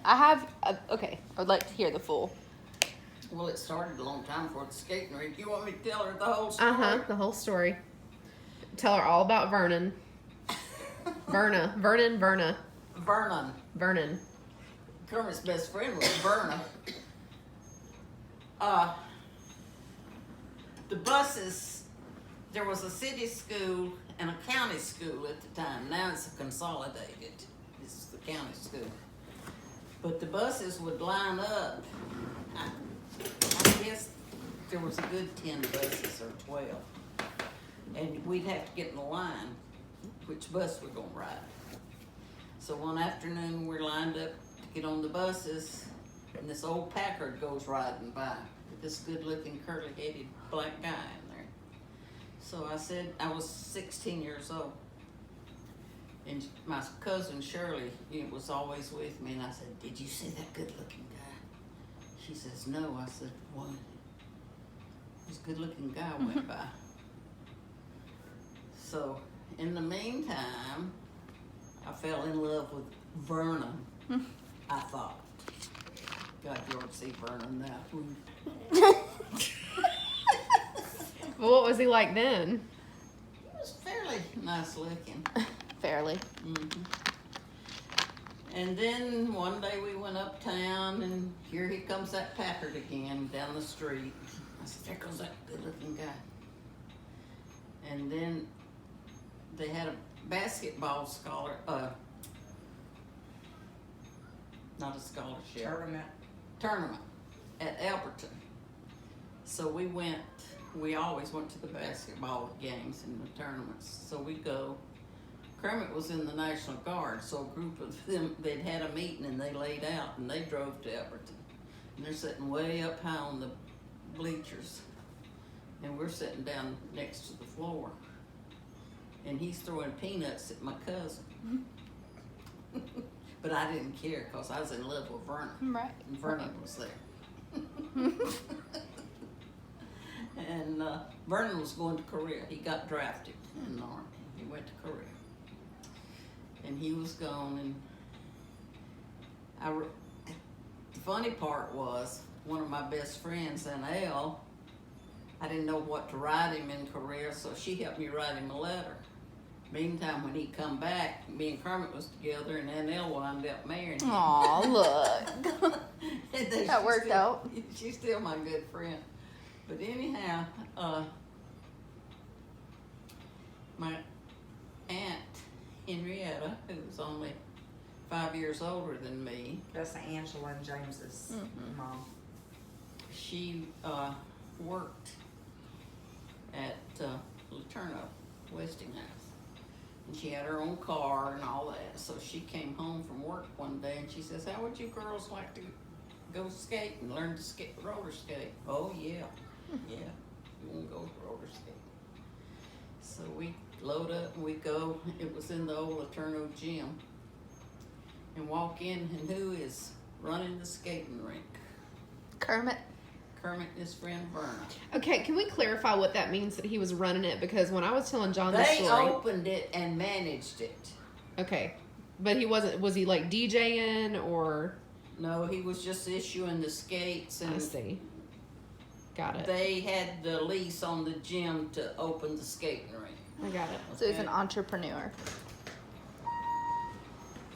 I have, okay, I would like to hear the full. Well, it started a long time before the skating rink. You want me to tell her the whole story? The whole story. Tell her all about Vernon. Verna. Kermit's best friend was Verna. The buses, there was a city school and a county school at the time. Now it's consolidated. This is the county school. But the buses would line up. I guess there was a good 10 buses or 12. And we'd have to get in the line which bus we're going to ride. So one afternoon we're lined up to get on the buses, and this old Packard goes riding by with this good-looking, curly-headed black guy in there. So I said, I was 16 years old, and my cousin Shirley was always with me, and I said, did you see that good-looking guy? She says, no. I said, what? This good-looking guy went by. So in the meantime, I fell in love with Vernon, I thought. God, you ought to see Vernon now. Well, what was he like then? He was fairly nice looking. Fairly. Mm-hmm. And then one day we went uptown, and here he comes that Packard again down the street. I said, there goes that good-looking guy. And then they had a basketball not a scholarship. Tournament at Alberton. So we always went to the basketball games and the tournaments. So we go. Kermit was in the National Guard, so a group of them, they'd had a meeting and they laid out and they drove to Alberton. And they're sitting way up high on the bleachers. And we're sitting down next to the floor. And he's throwing peanuts at my cousin. But I didn't care because I was in love with Vernon. Right. And Vernon was there. And Vernon was going to Korea. He got drafted in the Army. He went to Korea. And he was gone. And the funny part was, one of my best friends, Annelle, I didn't know what to write him in Korea, so she helped me write him a letter. Meantime, when he come back, me and Kermit was together, and Annelle wound up marrying him. Aw, look. That worked out. She's still my good friend. But anyhow, my aunt Henrietta, who was only 5 years older than me. That's Angela and James's mom. She worked at Laterno Westinghouse. And she had her own car and all that. So she came home from work one day and she says, how would you girls like to go skate and learn to roller skate? Oh, yeah. Yeah, you want to go roller skate. So we load up and we go. It was in the old Laterno gym. And walk in, and who is running the skating rink? Kermit. Kermit and his friend Verna. Okay, can we clarify what that means that he was running it? Because when I was telling John the They story, opened it and managed it. okay, but he wasn't. Was he like DJing or? No, he was just issuing the skates, I and see. Got it. they had the lease on the gym to open the skating rink. I got it. So he's an entrepreneur.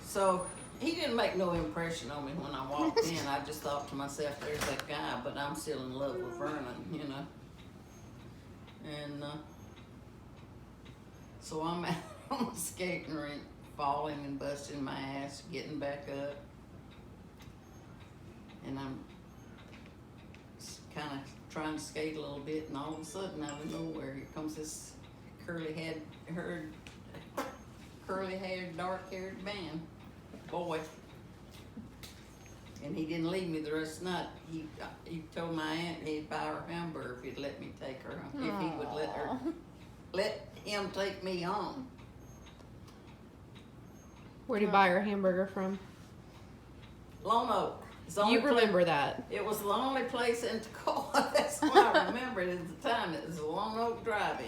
So he didn't make no impression on me when I walked in. I just thought to myself, there's that guy, but I'm still in love with Vernon, you know. And so I'm out on the skating rink, falling and busting my ass, getting back up. And I'm kind of trying to skate a little bit, and all of a sudden, out of nowhere, here comes this curly-haired, dark-haired man, boy. And he didn't leave me the rest of the night. He told my aunt he'd buy her hamburger if he'd let me take her home. If he would let him take me home. Where'd he buy her hamburger from? Lone Oak. It's the only You remember place, that? It was the only place in Tacoma. That's what I remember it at the time. It was a Lone Oak Drive-In.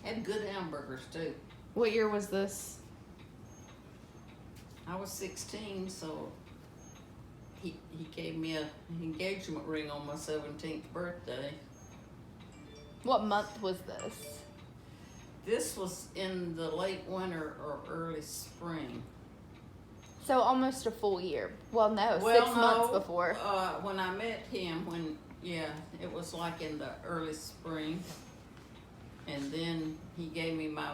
Had good hamburgers too. What year was this? I was 16, so he gave me a engagement ring on my 17th birthday. What month was this? This was in the late winter or early spring. So almost a full year. Well, no, Well, 6 months before. When I met him, it was like in the early spring. And then he gave me my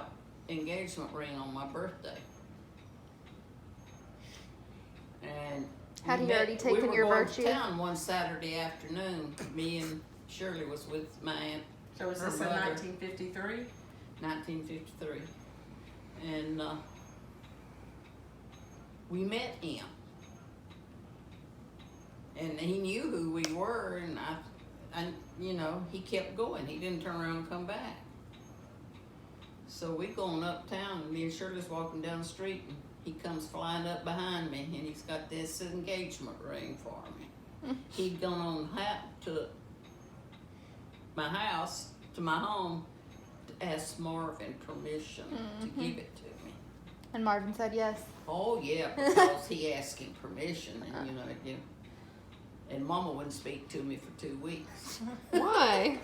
engagement ring on my birthday. And Had he already taken your virtue? We were going to town one Saturday afternoon. Me and Shirley was with my aunt. So was Her this in mother. 1953? 1953. And we met him. And he knew who we were, and he kept going. He didn't turn around and come back. So we going uptown, and me and Shirley's walking down the street, and he comes flying up behind me, and he's got this engagement ring for me. He'd gone on to my house, to my home, to ask Marvin permission to give it to me. And Marvin said yes. Oh yeah, because he asked him permission, and and Mama wouldn't speak to me for 2 weeks. Why?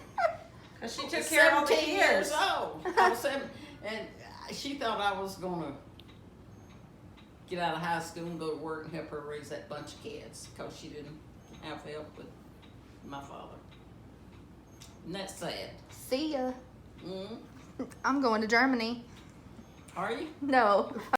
Because she took care of all the 17 years kids. old. I was 7, and she thought I was gonna get out of high school and go to work and help her raise that bunch of kids, because she didn't have help with my father. And that's sad. See ya. Mm-hmm. I'm going to Germany. Are you? No.